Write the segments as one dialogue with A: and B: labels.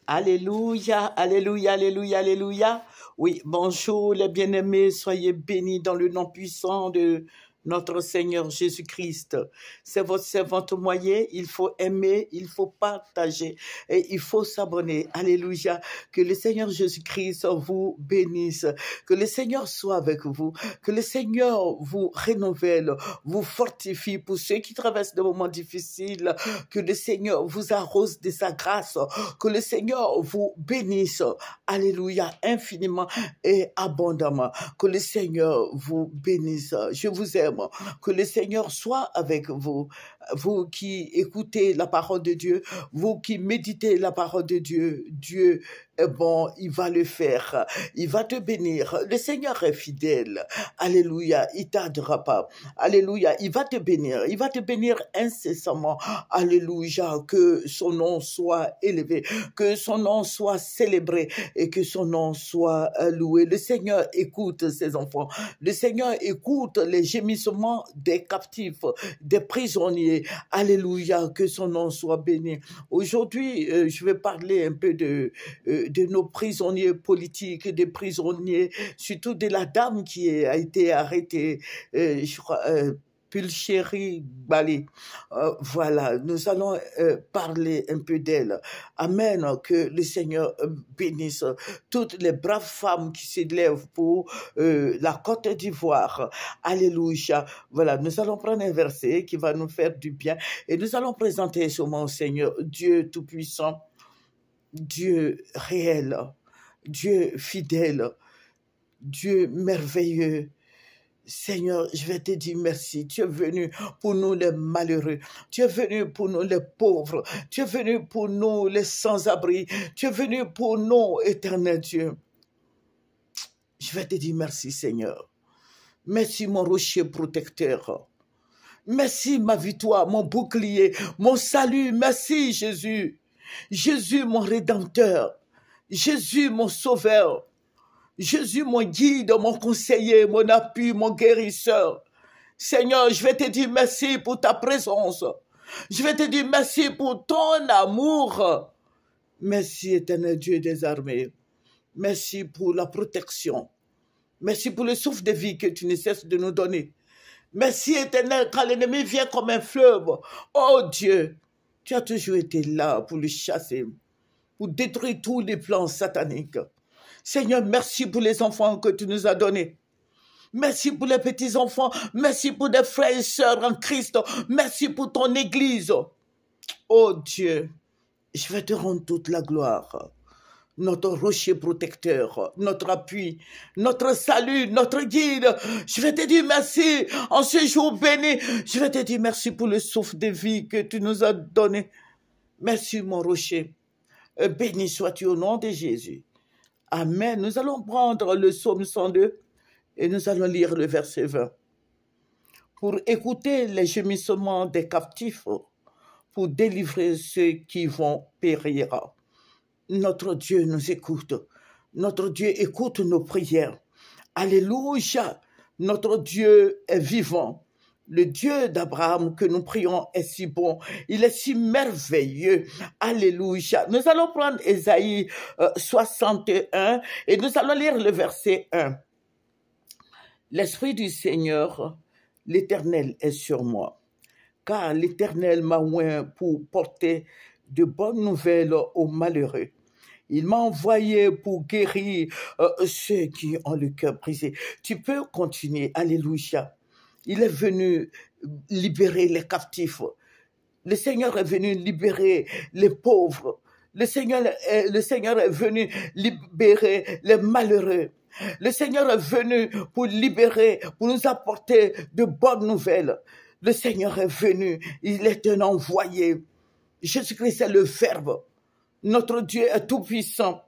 A: Alléluia, alléluia, alléluia, alléluia. Oui, bonjour les bien-aimés, soyez bénis dans le nom puissant de notre Seigneur Jésus-Christ. C'est votre servante moyen, il faut aimer, il faut partager et il faut s'abonner. Alléluia. Que le Seigneur Jésus-Christ vous bénisse, que le Seigneur soit avec vous, que le Seigneur vous renouvelle, vous fortifie pour ceux qui traversent des moments difficiles, que le Seigneur vous arrose de sa grâce, que le Seigneur vous bénisse. Alléluia, infiniment et abondamment. Que le Seigneur vous bénisse. Je vous aime. Que le Seigneur soit avec vous. Vous qui écoutez la parole de Dieu, vous qui méditez la parole de Dieu, Dieu est bon, il va le faire. Il va te bénir. Le Seigneur est fidèle. Alléluia, il t'aidera pas. Alléluia, il va te bénir. Il va te bénir incessamment. Alléluia, que son nom soit élevé, que son nom soit célébré et que son nom soit loué. Le Seigneur écoute ses enfants. Le Seigneur écoute les gémissements des captifs, des prisonniers. Alléluia, que son nom soit béni. Aujourd'hui, je vais parler un peu de nos prisonniers politiques, des prisonniers, surtout de la dame qui a été arrêtée, je crois, Pulchérie Bali. Voilà, nous allons parler un peu d'elle. Amen, que le Seigneur bénisse toutes les braves femmes qui s'élèvent pour la Côte d'Ivoire. Alléluia. Voilà, nous allons prendre un verset qui va nous faire du bien et nous allons présenter ce mot au Seigneur, Dieu Tout-Puissant, Dieu réel, Dieu fidèle, Dieu merveilleux. Seigneur, je vais te dire merci. Tu es venu pour nous les malheureux. Tu es venu pour nous les pauvres. Tu es venu pour nous les sans-abri. Tu es venu pour nous, éternel Dieu. Je vais te dire merci, Seigneur. Merci, mon rocher protecteur. Merci, ma victoire, mon bouclier, mon salut. Merci, Jésus. Jésus, mon rédempteur. Jésus, mon sauveur. Jésus, mon guide, mon conseiller, mon appui, mon guérisseur. Seigneur, je vais te dire merci pour ta présence. Je vais te dire merci pour ton amour. Merci, éternel Dieu des armées. Merci pour la protection. Merci pour le souffle de vie que tu ne cesses de nous donner. Merci, éternel, quand l'ennemi vient comme un fleuve. Oh Dieu, tu as toujours été là pour le chasser, pour détruire tous les plans sataniques. Seigneur, merci pour les enfants que tu nous as donnés. Merci pour les petits-enfants. Merci pour des frères et sœurs en Christ. Merci pour ton Église. Oh Dieu, je vais te rendre toute la gloire. Notre rocher protecteur, notre appui, notre salut, notre guide. Je vais te dire merci en ce jour béni. Je vais te dire merci pour le souffle de vie que tu nous as donné. Merci mon rocher. Béni sois-tu au nom de Jésus. Amen. Nous allons prendre le psaume 102 et nous allons lire le verset 20. Pour écouter les gémissements des captifs, pour délivrer ceux qui vont périr. Notre Dieu nous écoute. Notre Dieu écoute nos prières. Alléluia. Notre Dieu est vivant. Le Dieu d'Abraham que nous prions est si bon. Il est si merveilleux. Alléluia. Nous allons prendre Ésaïe 61 et nous allons lire le verset 1. L'Esprit du Seigneur, l'Éternel est sur moi, car l'Éternel m'a oint pour porter de bonnes nouvelles aux malheureux. Il m'a envoyé pour guérir ceux qui ont le cœur brisé. Tu peux continuer. Alléluia. Il est venu libérer les captifs. Le Seigneur est venu libérer les pauvres. Le Seigneur est venu libérer les malheureux. Le Seigneur est venu pour libérer, pour nous apporter de bonnes nouvelles. Le Seigneur est venu, il est un envoyé. Jésus-Christ est le Verbe. Notre Dieu est tout-puissant.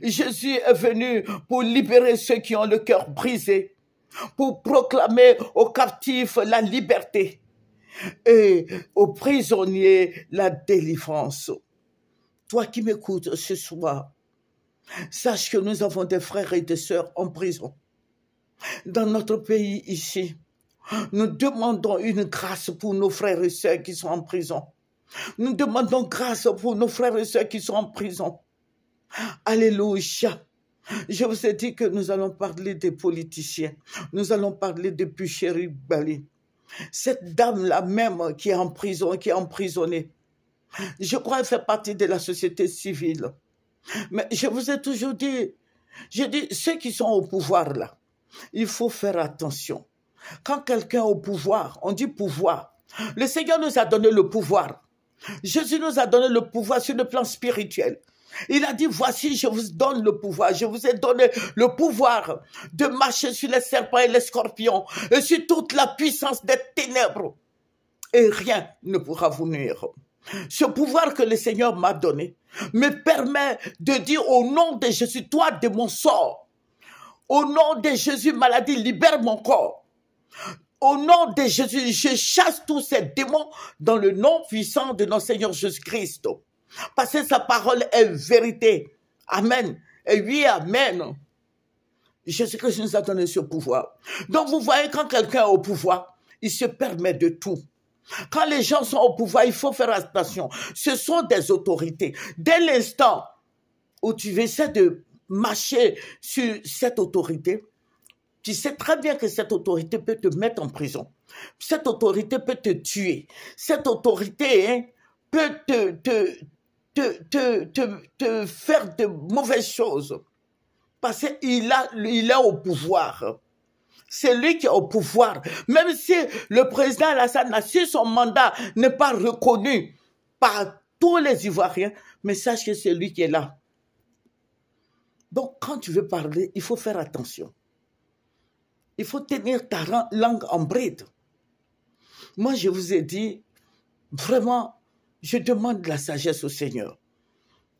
A: Jésus est venu pour libérer ceux qui ont le cœur brisé, pour proclamer aux captifs la liberté et aux prisonniers la délivrance. Toi qui m'écoutes ce soir, sache que nous avons des frères et des sœurs en prison. Dans notre pays ici, nous demandons une grâce pour nos frères et sœurs qui sont en prison. Nous demandons grâce pour nos frères et sœurs qui sont en prison. Alléluia. Je vous ai dit que nous allons parler des politiciens. Nous allons parler de Bucheri Bali. Cette dame-là même qui est en prison, qui est emprisonnée. Je crois qu'elle fait partie de la société civile. Mais je vous ai toujours dit, je dis, ceux qui sont au pouvoir là, il faut faire attention. Quand quelqu'un est au pouvoir, on dit pouvoir. Le Seigneur nous a donné le pouvoir. Jésus nous a donné le pouvoir sur le plan spirituel. Il a dit, voici, je vous donne le pouvoir. Je vous ai donné le pouvoir de marcher sur les serpents et les scorpions et sur toute la puissance des ténèbres. Et rien ne pourra vous nuire. Ce pouvoir que le Seigneur m'a donné me permet de dire au nom de Jésus, toi, démon, sors. Au nom de Jésus, maladie, libère mon corps. Au nom de Jésus, je chasse tous ces démons dans le nom puissant de notre Seigneur Jésus-Christ. Parce que sa parole est vérité. Amen. Et oui, amen. Jésus-Christ nous a donné ce pouvoir. Donc vous voyez, quand quelqu'un est au pouvoir, il se permet de tout. Quand les gens sont au pouvoir, il faut faire attention. Ce sont des autorités. Dès l'instant où tu essaies de marcher sur cette autorité, tu sais très bien que cette autorité peut te mettre en prison. Cette autorité peut te tuer. Cette autorité peut te faire de mauvaises choses. Parce qu'il est au pouvoir. C'est lui qui est au pouvoir. Même si le président Alassane Nassir, son mandat n'est pas reconnu par tous les Ivoiriens, mais sache que c'est lui qui est là. Donc, quand tu veux parler, il faut faire attention. Il faut tenir ta langue en bride. Moi, je vous ai dit, vraiment, je demande la sagesse au Seigneur.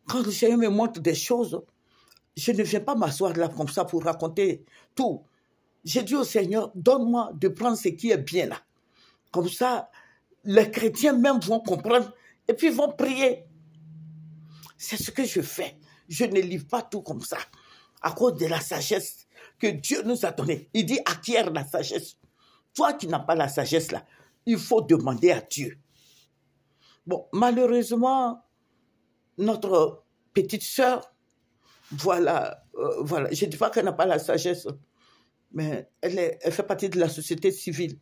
A: Quand le Seigneur me montre des choses, je ne viens pas m'asseoir là comme ça pour raconter tout. J'ai dit au Seigneur, donne-moi de prendre ce qui est bien là. Comme ça, les chrétiens même vont comprendre et puis vont prier. C'est ce que je fais. Je ne livre pas tout comme ça. À cause de la sagesse que Dieu nous a donnée. Il dit, acquiert la sagesse. Toi qui n'as pas la sagesse là, il faut demander à Dieu. Bon, malheureusement, notre petite sœur, voilà, je ne dis pas qu'elle n'a pas la sagesse, mais elle fait partie de la société civile.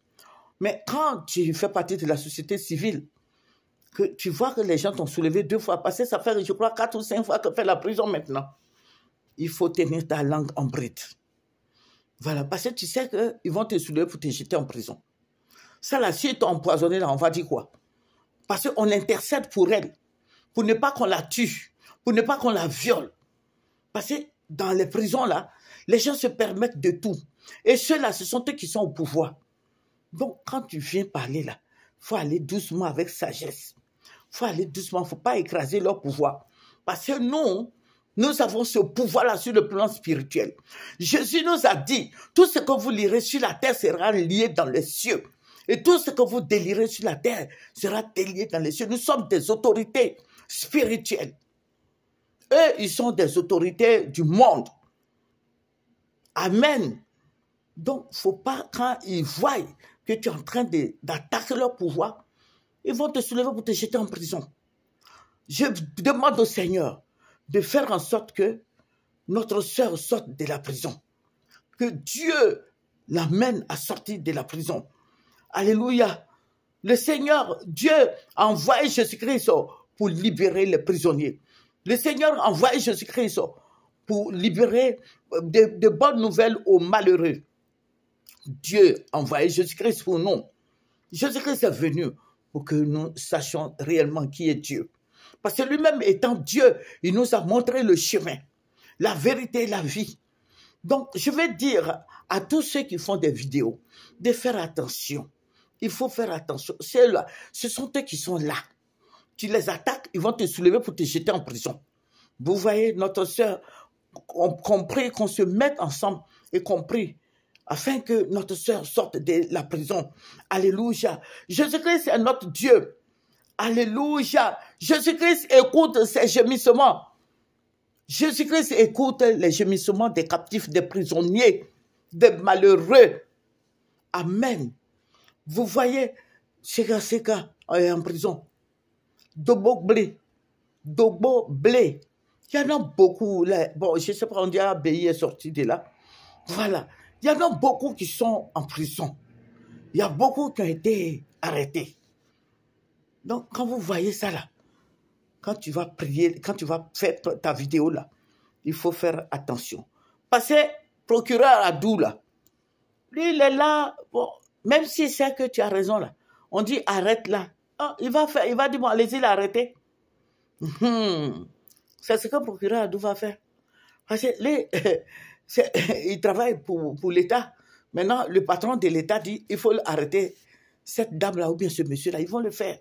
A: Mais quand tu fais partie de la société civile, que tu vois que les gens t'ont soulevé 2 fois, parce que ça fait, je crois, 4 ou 5 fois que fait la prison maintenant. Il faut tenir ta langue en bride. Voilà, parce que tu sais qu'ils vont te soulever pour te jeter en prison. Ça là, si ils t'ont empoisonné là, on va dire quoi? Parce qu'on intercède pour elle, pour ne pas qu'on la tue, pour ne pas qu'on la viole. Parce que dans les prisons là, les gens se permettent de tout. Et ceux-là, ce sont eux qui sont au pouvoir. Donc, quand tu viens parler là, il faut aller doucement avec sagesse. Il faut aller doucement, il ne faut pas écraser leur pouvoir. Parce que nous avons ce pouvoir-là sur le plan spirituel. Jésus nous a dit, tout ce que vous lirez sur la terre sera lié dans les cieux. Et tout ce que vous délirez sur la terre sera délié dans les cieux. Nous sommes des autorités spirituelles. Eux, ils sont des autorités du monde. Amen. Donc, il ne faut pas, quand ils voient que tu es en train d'attaquer leur pouvoir, ils vont te soulever pour te jeter en prison. Je demande au Seigneur de faire en sorte que notre sœur sorte de la prison. Que Dieu l'amène à sortir de la prison. Alléluia. Le Seigneur, Dieu a envoyé Jésus-Christ pour libérer les prisonniers. Le Seigneur a envoyé Jésus-Christ pour libérer de bonnes nouvelles aux malheureux. Dieu a envoyé Jésus-Christ pour nous. Jésus-Christ est venu pour que nous sachions réellement qui est Dieu. Parce que lui-même étant Dieu, il nous a montré le chemin, la vérité et la vie. Donc, je vais dire à tous ceux qui font des vidéos de faire attention. Il faut faire attention. Là, ce sont eux qui sont là. Tu les attaques, ils vont te soulever pour te jeter en prison. Vous voyez, notre sœur, qu'on prie, qu'on se mette ensemble et qu'on prie afin que notre sœur sorte de la prison. Alléluia. Jésus-Christ est notre Dieu. Alléluia. Jésus-Christ écoute ses gémissements. Jésus-Christ écoute les gémissements des captifs, des prisonniers, des malheureux. Amen. Vous voyez, Sega est en prison. Dobo Blé. Il y en a beaucoup. Là, bon, je ne sais pas, on dit Abbaye est sorti de là. Voilà. Il y en a beaucoup qui sont en prison. Il y a beaucoup qui ont été arrêtés. Donc, quand vous voyez ça là, quand tu vas prier, quand tu vas faire ta vidéo là, il faut faire attention. Parce que procureur Adou là, lui il est là, bon, même si c'est que tu as raison là, on dit arrête là. Ah, il va dire bon, allez-y l'arrêter. C'est ce que le procureur Adou va faire. Parce que il travaille pour l'État. Maintenant, le patron de l'État dit il faut arrêter cette dame-là ou bien ce monsieur-là. Ils vont le faire.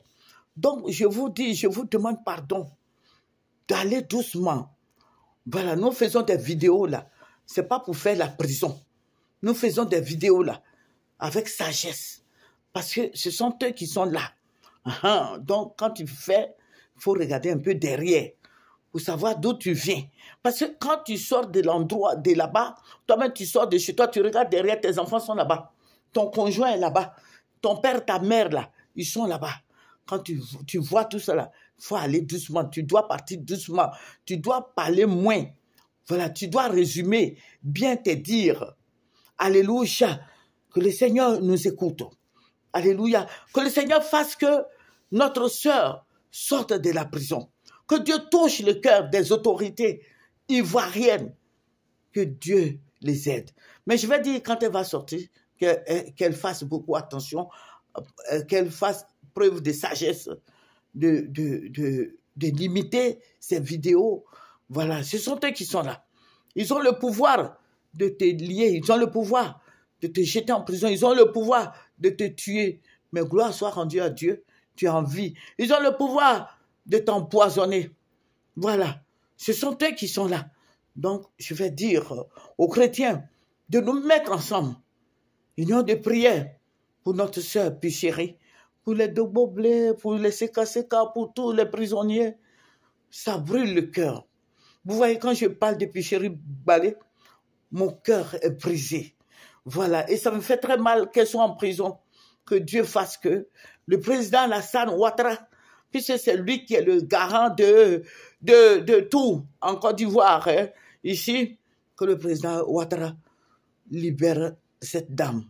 A: Donc, je vous dis, je vous demande pardon d'aller doucement. Voilà, nous faisons des vidéos là. Ce n'est pas pour faire la prison. Nous faisons des vidéos là avec sagesse. Parce que ce sont eux qui sont là. Donc, quand tu fais, il faut regarder un peu derrière pour savoir d'où tu viens. Parce que quand tu sors de l'endroit, de là-bas, toi-même tu sors de chez toi, tu regardes derrière, tes enfants sont là-bas. Ton conjoint est là-bas. Ton père, ta mère là, ils sont là-bas. Quand tu vois tout ça là, il faut aller doucement. Tu dois partir doucement. Tu dois parler moins. Voilà, tu dois résumer, bien te dire. Alléluia. Que le Seigneur nous écoute. Alléluia. Que le Seigneur fasse que notre sœur sorte de la prison. Que Dieu touche le cœur des autorités ivoiriennes. Que Dieu les aide. Mais je vais dire, quand elle va sortir, qu'elle fasse beaucoup attention, qu'elle fasse preuve de sagesse, de limiter ces vidéos. Voilà, ce sont eux qui sont là. Ils ont le pouvoir de te lier, ils ont le pouvoir de te jeter en prison, ils ont le pouvoir de te tuer. Mais gloire soit rendue à Dieu, tu es en vie. Ils ont le pouvoir de t'empoisonner. Voilà, ce sont eux qui sont là. Donc, je vais dire aux chrétiens de nous mettre ensemble. Union de prière pour notre sœur Picheri, pour les Doboblé, pour les Seka, pour tous les prisonniers. Ça brûle le cœur. Vous voyez, quand je parle de Picheri Balé, mon cœur est brisé. Voilà, et ça me fait très mal qu'elle soit en prison. Que Dieu fasse que le président Alassane Ouattara, puisque c'est lui qui est le garant de tout en Côte d'Ivoire, hein, ici, que le président Ouattara libère cette dame.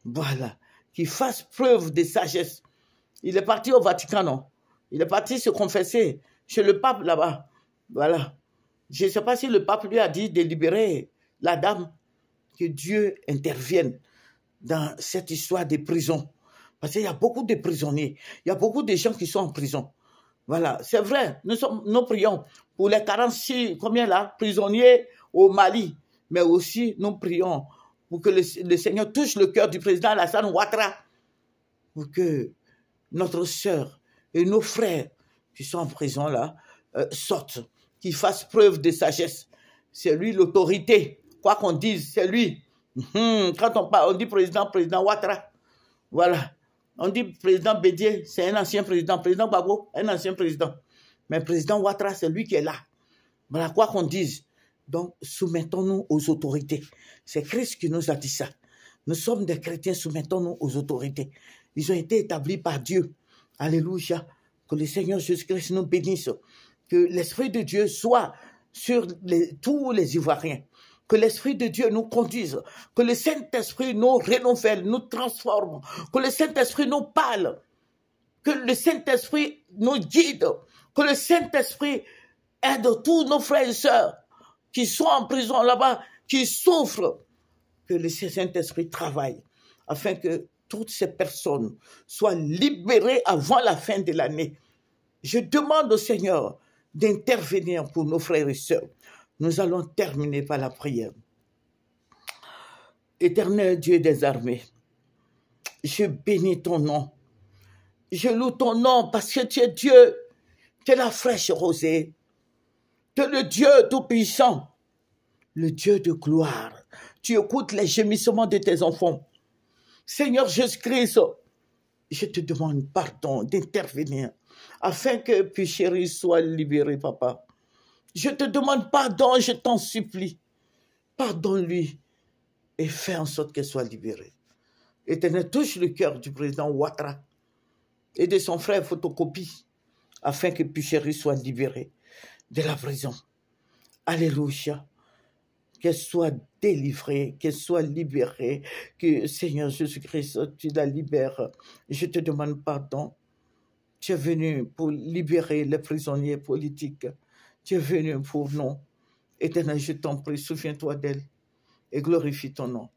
A: Voilà, qu'il fasse preuve de sagesse. Il est parti au Vatican, non? Il est parti se confesser chez le pape là-bas. Voilà. Je ne sais pas si le pape lui a dit de libérer la dame, que Dieu intervienne dans cette histoire de prison. Parce qu'il y a beaucoup de prisonniers, il y a beaucoup de gens qui sont en prison. Voilà, c'est vrai, nous prions pour les 46, combien là, prisonniers au Mali, mais aussi nous prions pour que le Seigneur touche le cœur du président Alassane Ouattara, pour que notre sœur et nos frères qui sont en prison là sortent, qu'ils fassent preuve de sagesse. C'est lui l'autorité, quoi qu'on dise, c'est lui. Quand on parle, on dit président Ouattara. Voilà. On dit président Bédié, c'est un ancien président. Président Gbagbo, un ancien président. Mais président Ouattara, c'est lui qui est là. Voilà, quoi qu'on dise. Donc, soumettons-nous aux autorités. C'est Christ qui nous a dit ça. Nous sommes des chrétiens, soumettons-nous aux autorités. Ils ont été établis par Dieu. Alléluia. Que le Seigneur Jésus-Christ nous bénisse. Que l'Esprit de Dieu soit sur tous les Ivoiriens. Que l'Esprit de Dieu nous conduise, que le Saint-Esprit nous renouvelle, nous transforme, que le Saint-Esprit nous parle, que le Saint-Esprit nous guide, que le Saint-Esprit aide tous nos frères et sœurs qui sont en prison là-bas, qui souffrent, que le Saint-Esprit travaille afin que toutes ces personnes soient libérées avant la fin de l'année. Je demande au Seigneur d'intervenir pour nos frères et sœurs. Nous allons terminer par la prière. Éternel Dieu des armées, je bénis ton nom. Je loue ton nom parce que tu es Dieu, tu es la fraîche rosée. Tu es le Dieu tout-puissant, le Dieu de gloire. Tu écoutes les gémissements de tes enfants. Seigneur Jésus-Christ, je te demande pardon d'intervenir afin que Picheri soit libéré, papa. Je te demande pardon, je t'en supplie. Pardonne-lui et fais en sorte qu'elle soit libérée. Éternel, touche le cœur du président Ouattara et de son frère Photocopie afin que Picheri soit libéré de la prison. Alléluia. Qu'elle soit délivrée, qu'elle soit libérée, que Seigneur Jésus-Christ, tu la libères. Je te demande pardon. Tu es venu pour libérer les prisonniers politiques. Tu es venu pour nous. Éternel, je t'en prie, souviens-toi d'elle et glorifie ton nom.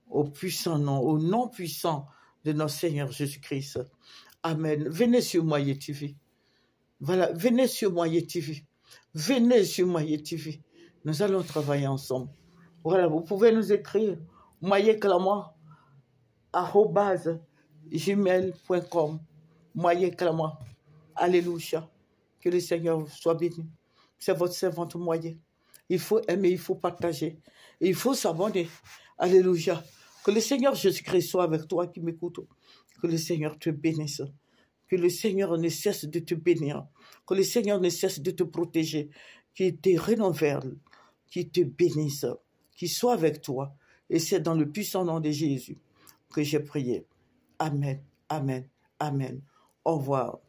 A: Au puissant nom, au nom puissant de notre Seigneur Jésus-Christ. Amen. Venez sur Moyer TV. Voilà, venez sur Moyer TV. Venez sur Moyer TV. Nous allons travailler ensemble. Voilà, vous pouvez nous écrire moyerclamant@gmail.com. Moyerclamant. Alléluia. Que le Seigneur soit béni. C'est votre servante Moyer. Il faut aimer, il faut partager. Et il faut s'abonner. Alléluia. Que le Seigneur Jésus-Christ soit avec toi qui m'écoute. Que le Seigneur te bénisse. Que le Seigneur ne cesse de te bénir. Que le Seigneur ne cesse de te protéger. Qu'il te renouvelle. Qu'il te bénisse. Qu'il soit avec toi. Et c'est dans le puissant nom de Jésus que j'ai prié. Amen. Amen. Amen. Au revoir.